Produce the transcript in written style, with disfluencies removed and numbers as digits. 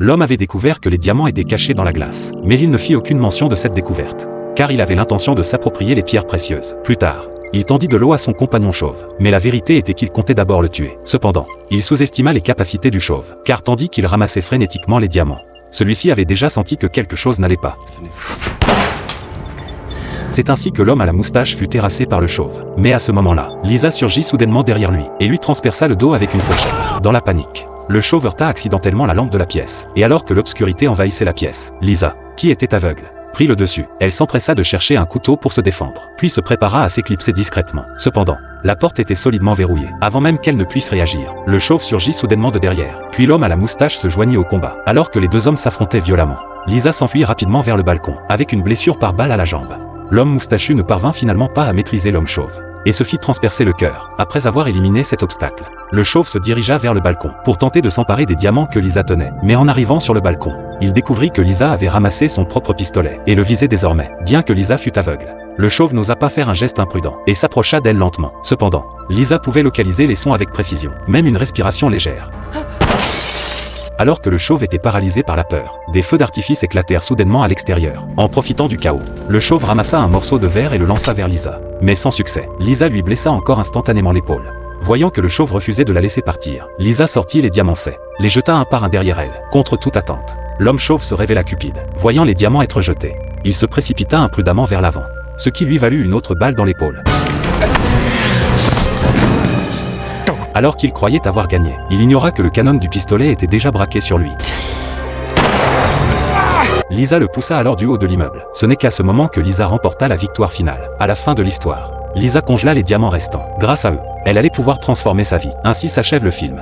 L'homme avait découvert que les diamants étaient cachés dans la glace, mais il ne fit aucune mention de cette découverte, car il avait l'intention de s'approprier les pierres précieuses. Plus tard, il tendit de l'eau à son compagnon chauve, mais la vérité était qu'il comptait d'abord le tuer. Cependant, il sous-estima les capacités du chauve, car tandis qu'il ramassait frénétiquement les diamants, celui-ci avait déjà senti que quelque chose n'allait pas. C'est ainsi que l'homme à la moustache fut terrassé par le chauve. Mais à ce moment-là, Lisa surgit soudainement derrière lui, et lui transperça le dos avec une fourchette. Dans la panique, le chauve heurta accidentellement la lampe de la pièce, et alors que l'obscurité envahissait la pièce, Lisa, qui était aveugle, prit le dessus. Elle s'empressa de chercher un couteau pour se défendre, puis se prépara à s'éclipser discrètement. Cependant, la porte était solidement verrouillée. Avant même qu'elle ne puisse réagir, le chauve surgit soudainement de derrière, puis l'homme à la moustache se joignit au combat. Alors que les deux hommes s'affrontaient violemment, Lisa s'enfuit rapidement vers le balcon, avec une blessure par balle à la jambe. L'homme moustachu ne parvint finalement pas à maîtriser l'homme chauve, et se fit transpercer le cœur. Après avoir éliminé cet obstacle, le chauve se dirigea vers le balcon, pour tenter de s'emparer des diamants que Lisa tenait. Mais en arrivant sur le balcon, il découvrit que Lisa avait ramassé son propre pistolet, et le visait désormais. Bien que Lisa fût aveugle, le chauve n'osa pas faire un geste imprudent, et s'approcha d'elle lentement. Cependant, Lisa pouvait localiser les sons avec précision, même une respiration légère. Alors que le chauve était paralysé par la peur, des feux d'artifice éclatèrent soudainement à l'extérieur. En profitant du chaos, le chauve ramassa un morceau de verre et le lança vers Lisa. Mais sans succès, Lisa lui blessa encore instantanément l'épaule. Voyant que le chauve refusait de la laisser partir, Lisa sortit les diamantsais, les jeta un par un derrière elle. Contre toute attente, l'homme chauve se révéla cupide. Voyant les diamants être jetés, il se précipita imprudemment vers l'avant, ce qui lui valut une autre balle dans l'épaule. Alors qu'il croyait avoir gagné, il ignora que le canon du pistolet était déjà braqué sur lui. Lisa le poussa alors du haut de l'immeuble. Ce n'est qu'à ce moment que Lisa remporta la victoire finale. À la fin de l'histoire, Lisa congela les diamants restants. Grâce à eux, elle allait pouvoir transformer sa vie. Ainsi s'achève le film.